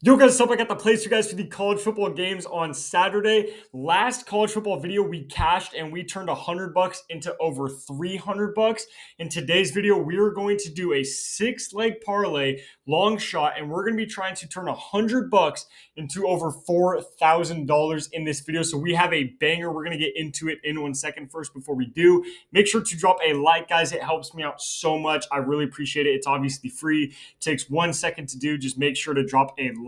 Yo guys, up, I got the place you guys for the college football games on Saturday. Last college football video we cashed and we turned $100 into over $300. In today's video, we are going to do a 6-leg parlay long shot, and we're going to be trying to turn $100 into over $4,000 in this video. So we have a banger. We're going to get into it in 1 second. First, before we do, make sure to drop a like, guys. It helps me out so much. I really appreciate it. It's obviously free. It takes 1 second to do. Just make sure to drop a like.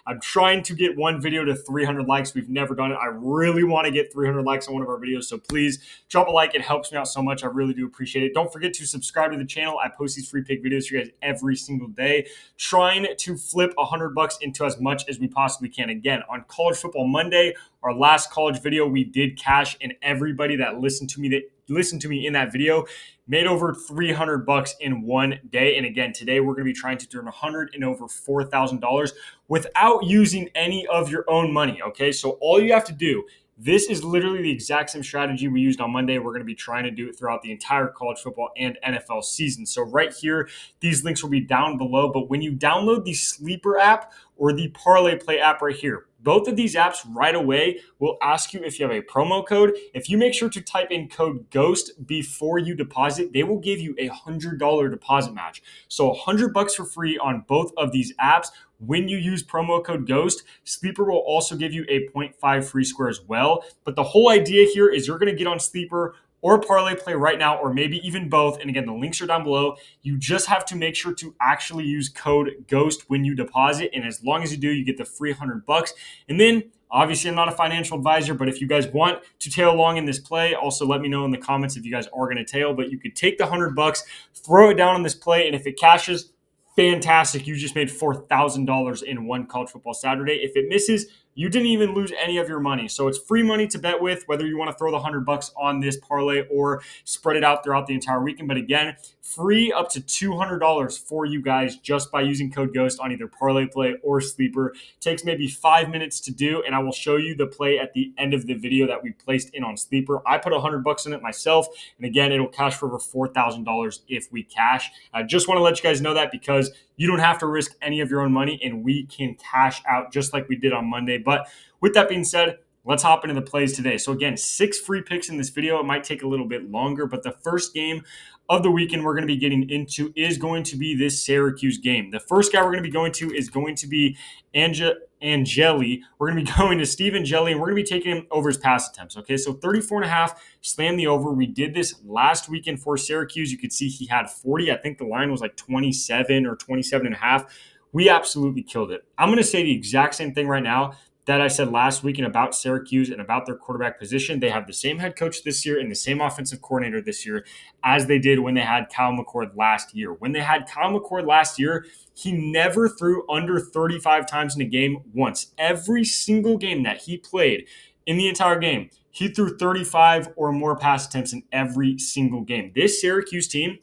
I'm trying to get one video to 300 likes. We've never done it. I really want to get 300 likes on one of our videos, so please drop a like. It helps me out so much. I really do appreciate it. Don't forget to subscribe to the channel. I post these free pick videos for you guys every single day, trying to flip $100 into as much as we possibly can. Again, on College Football Monday, our last college video, we did cash, and everybody that listened to me in that video made over $300 in one day. And again, today we're going to be trying to turn 100 and over $4,000 without using any of your own money. Okay, so all you have to do, this is literally the exact same strategy we used on Monday. We're going to be trying to do it throughout the entire college football and NFL season. So right here, these links will be down below. But when you download the Sleeper app or the Parlay Play app right here, both of these apps right away will ask you if you have a promo code. If you make sure to type in code GHOST before you deposit, they will give you a $100 deposit match. So $100 for free on both of these apps. When you use promo code GHOST, Sleeper will also give you a 0.5 free square as well. But the whole idea here is you're going to get on Sleeper or Parlay Play right now, or maybe even both. And again, the links are down below. You just have to make sure to actually use code GHOST when you deposit. And as long as you do, you get the free $100. And then obviously, I'm not a financial advisor, but if you guys want to tail along in this play, also let me know in the comments if you guys are going to tail. But you could take the $100, throw it down on this play, and if it cashes, fantastic. You just made $4,000 in one college football Saturday. If it misses, you didn't even lose any of your money. So it's free money to bet with, whether you want to throw the $100 on this parlay or spread it out throughout the entire weekend. But again, free up to $200 for you guys just by using code GHOST on either Parlay Play or Sleeper. It takes maybe 5 minutes to do, and I will show you the play at the end of the video that we placed in on Sleeper. I put $100 in it myself, and again, it'll cash for over $4,000 if we cash. I just want to let you guys know that because you don't have to risk any of your own money, and we can cash out just like we did on Monday. But with that being said, let's hop into the plays today. So again, 6 free picks in this video. It might take a little bit longer, but the first game of the weekend we're going to be getting into is going to be this Syracuse game. The first guy we're going to be going to is going to be Angeli. We're going to be going to Steve Angeli, and we're going to be taking him over his pass attempts. Okay, so 34.5, slam the over. We did this last weekend for Syracuse. You could see he had 40. I think the line was like 27 or 27.5. We absolutely killed it. I'm going to say the exact same thing right now that I said last weekend about Syracuse and about their quarterback position. They have the same head coach this year and the same offensive coordinator this year as they did when they had Kyle McCord last year. When they had Kyle McCord last year, he never threw under 35 times in a game once. Every single game that he played in the entire game, he threw 35 or more pass attempts in every single game. This Syracuse team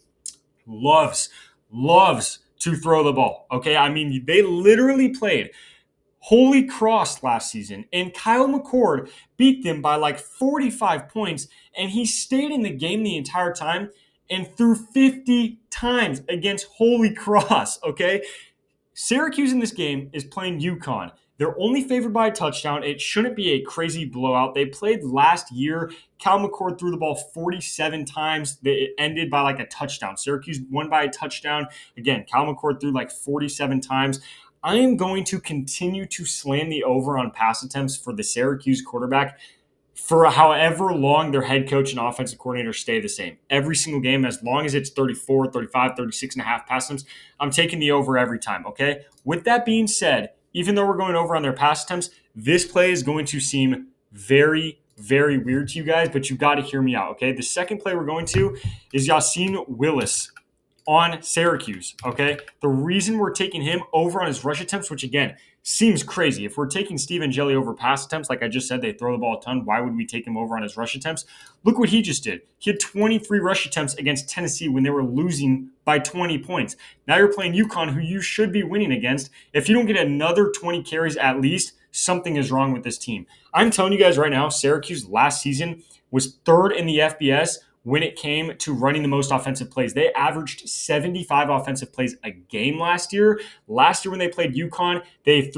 loves to throw the ball. Okay, I mean, they literally played Holy Cross last season, and Kyle McCord beat them by like 45 points, and he stayed in the game the entire time and threw 50 times against Holy Cross, okay? Syracuse in this game is playing UConn. They're only favored by a touchdown. It shouldn't be a crazy blowout. They played last year. Cal McCord threw the ball 47 times. It ended by like a touchdown. Syracuse won by a touchdown. Again, Cal McCord threw like 47 times. I am going to continue to slam the over on pass attempts for the Syracuse quarterback for however long their head coach and offensive coordinator stay the same. Every single game, as long as it's 34, 35, 36 and a half pass attempts, I'm taking the over every time, okay? With that being said, even though we're going over on their pass attempts, this play is going to seem very, very weird to you guys, but you got to hear me out, okay? The second play we're going to is Yassine Willis on Syracuse, okay? The reason we're taking him over on his rush attempts, which again seems crazy. If we're taking Steve Angeli over pass attempts, like I just said, they throw the ball a ton. Why would we take him over on his rush attempts? Look what he just did. He had 23 rush attempts against Tennessee when they were losing by 20 points. Now you're playing UConn, who you should be winning against. If you don't get another 20 carries at least, something is wrong with this team. I'm telling you guys right now, Syracuse last season was third in the FBS when it came to running the most offensive plays. They averaged 75 offensive plays a game last year. Last year when they played UConn, they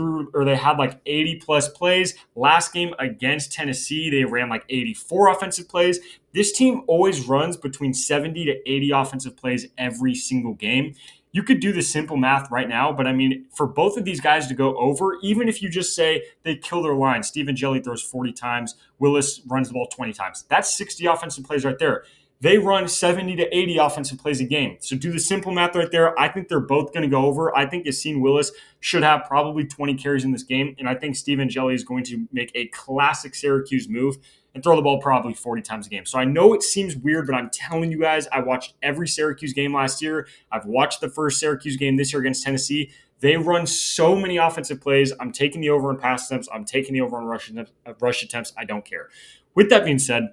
had like 80 plus plays. Last game against Tennessee, they ran like 84 offensive plays. This team always runs between 70 to 80 offensive plays every single game. You could do the simple math right now, but I mean, for both of these guys to go over, even if you just say they kill their line, Stephen Jelly throws 40 times, Willis runs the ball 20 times. That's 60 offensive plays right there. They run 70 to 80 offensive plays a game. So do the simple math right there. I think they're both going to go over. I think Yassine Willis should have probably 20 carries in this game, and I think Stephen Jelly is going to make a classic Syracuse move and throw the ball probably 40 times a game. So I know it seems weird, but I'm telling you guys, I watched every Syracuse game last year. I've watched the first Syracuse game this year against Tennessee. They run so many offensive plays. I'm taking the over on pass attempts. I'm taking the over on rush attempts. I don't care. With that being said,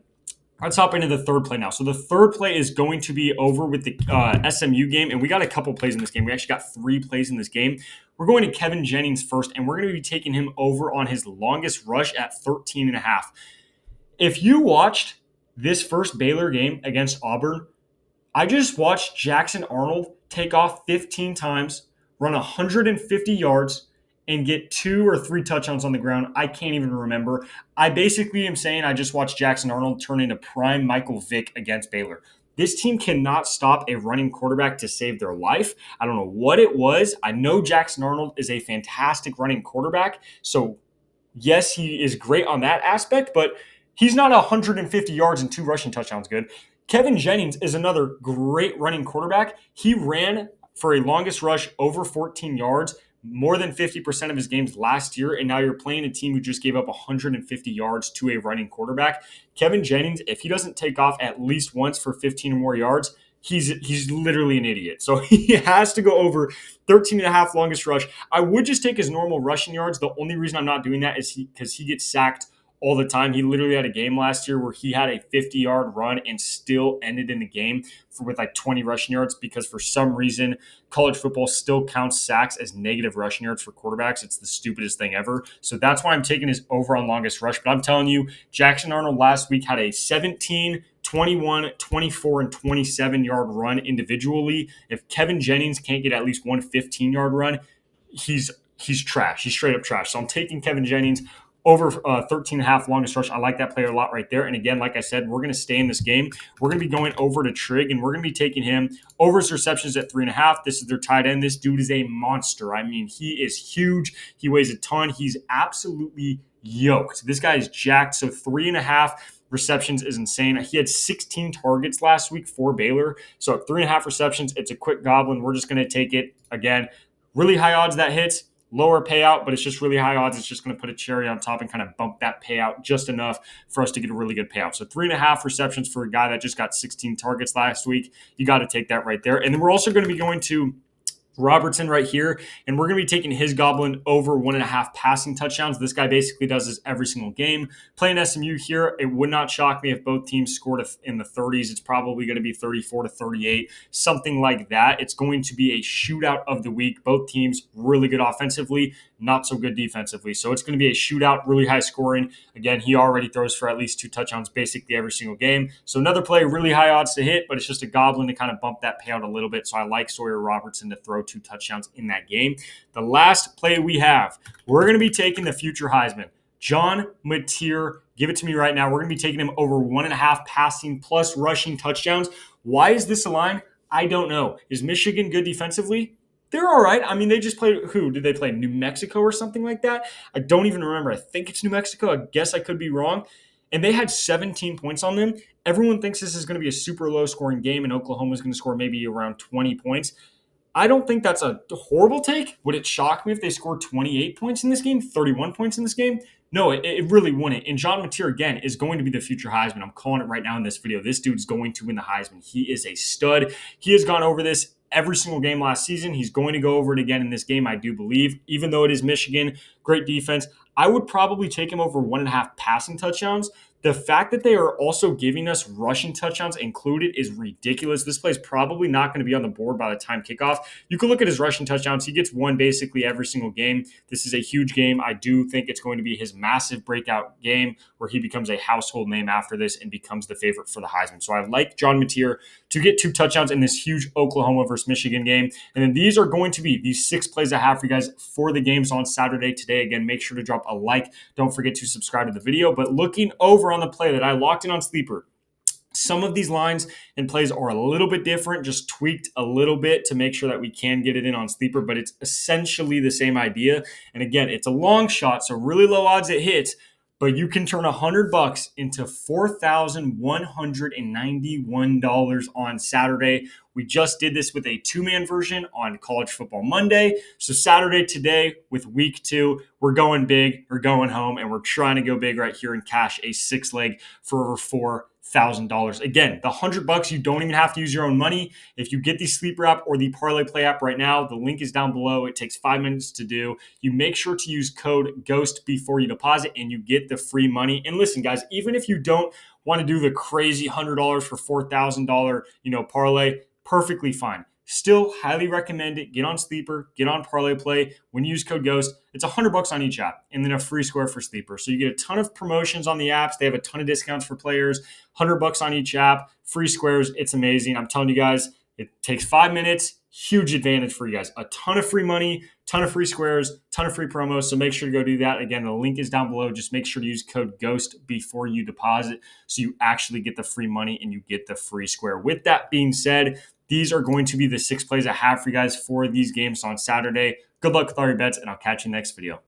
let's hop into the third play now. So the third play is going to be over with the SMU game, and we got a couple plays in this game. We actually got 3 plays in this game. We're going to Kevin Jennings first, and we're going to be taking him over on his longest rush at 13.5. If you watched this first Baylor game against Auburn, I just watched Jackson Arnold take off 15 times, run 150 yards, and get 2 or 3 touchdowns on the ground. I can't even remember. I basically am saying I just watched Jackson Arnold turn into prime Michael Vick against Baylor. This team cannot stop a running quarterback to save their life. I don't know what it was. I know Jackson Arnold is a fantastic running quarterback. So, yes, he is great on that aspect, but he's not 150 yards and 2 rushing touchdowns good. Kevin Jennings is another great running quarterback. He ran for a longest rush over 14 yards, more than 50% of his games last year, and now you're playing a team who just gave up 150 yards to a running quarterback. Kevin Jennings, if he doesn't take off at least once for 15 or more yards, he's literally an idiot. So he has to go over 13.5 longest rush. I would just take his normal rushing yards. The only reason I'm not doing that is because he gets sacked all the time. He literally had a game last year where he had a 50-yard run and still ended in the game with like 20 rushing yards because for some reason college football still counts sacks as negative rushing yards for quarterbacks. It's the stupidest thing ever. So that's why I'm taking his over on longest rush. But I'm telling you, Jackson Arnold last week had a 17, 21, 24, and 27-yard run individually. If Kevin Jennings can't get at least one 15-yard run, he's trash. He's straight up trash. So I'm taking Kevin Jennings over 13.5 longest rush. I like that player a lot right there. And again, like I said, we're going to stay in this game. We're going to be going over to Trigg, and we're going to be taking him over his receptions at 3.5. This is their tight end. This dude is a monster. I mean, he is huge. He weighs a ton. He's absolutely yoked. This guy is jacked. So 3.5 receptions is insane. He had 16 targets last week for Baylor. So at 3.5 receptions, it's a quick goblin. We're just going to take it. Again, really high odds that hits. Lower payout, but it's just really high odds. It's just going to put a cherry on top and kind of bump that payout just enough for us to get a really good payout. So 3.5 receptions for a guy that just got 16 targets last week. You got to take that right there. And then we're also going to be going to Robertson right here, and we're going to be taking his goblin over 1.5 passing touchdowns. This guy basically does this every single game. Playing SMU here, it would not shock me if both teams scored in the 30s. It's probably going to be 34 to 38, something like that. It's going to be a shootout of the week. Both teams really good offensively, not so good defensively. So it's going to be a shootout, really high scoring. Again, he already throws for at least 2 touchdowns basically every single game. So another play, really high odds to hit, but it's just a goblin to kind of bump that payout a little bit. So I like Sawyer Robertson to throw 2 touchdowns in that game. The last play we have, we're going to be taking the future Heisman, John Mateer. Give it to me right now. We're going to be taking him over 1.5 passing plus rushing touchdowns. Why is this a line? I don't know. Is Michigan good defensively? They're all right. I mean, they just played, who did they play? New Mexico or something like that? I don't even remember. I think it's New Mexico. I guess I could be wrong. And they had 17 points on them. Everyone thinks this is going to be a super low scoring game and Oklahoma is going to score maybe around 20 points. I don't think that's a horrible take. Would it shock me if they scored 28 points in this game, 31 points in this game? No, it really wouldn't. And John Mateer, again, is going to be the future Heisman. I'm calling it right now in this video. This dude's going to win the Heisman. He is a stud. He has gone over this every single game last season. He's going to go over it again in this game, I do believe. Even though it is Michigan, great defense, I would probably take him over 1.5 passing touchdowns. The fact that they are also giving us rushing touchdowns included is ridiculous. This play is probably not going to be on the board by the time kickoff. You can look at his rushing touchdowns. He gets one basically every single game. This is a huge game. I do think it's going to be his massive breakout game where he becomes a household name after this and becomes the favorite for the Heisman. So I like John Mateer to get 2 touchdowns in this huge Oklahoma versus Michigan game. And then these are going to be these 6 plays I have for you guys for the games on Saturday today. Again, make sure to drop a like. Don't forget to subscribe to the video. But looking over on the play that I locked in on Sleeper, some of these lines and plays are a little bit different, just tweaked a little bit to make sure that we can get it in on Sleeper, but it's essentially the same idea. And again, it's a long shot, so really low odds it hits, but you can turn $100 into $4,191 on Saturday. We just did this with a 2-man version on College Football Monday. So Saturday today with week 2, we're going big, we're going home, and we're trying to go big right here and cash a 6-leg for over $4,000. Again, the $100, you don't even have to use your own money. If you get the Sleeper app or the Parlay Play app right now, the link is down below. It takes 5 minutes to do. You make sure to use code GHOST before you deposit, and you get the free money. And listen, guys, even if you don't want to do the crazy $100 for $4,000, parlay, perfectly fine. Still highly recommend it. Get on Sleeper, get on Parlay Play. When you use code GHOST, it's $100 on each app and then a free square for Sleeper. So you get a ton of promotions on the apps. They have a ton of discounts for players, $100 on each app, free squares. It's amazing. I'm telling you guys, it takes 5 minutes. Huge advantage for you guys. A ton of free money, ton of free squares, ton of free promos. So make sure to go do that. Again, the link is down below. Just make sure to use code GHOST before you deposit so you actually get the free money and you get the free square. With that being said, these are going to be the 6 plays I have for you guys for these games on Saturday. Good luck with all your bets, and I'll catch you next video.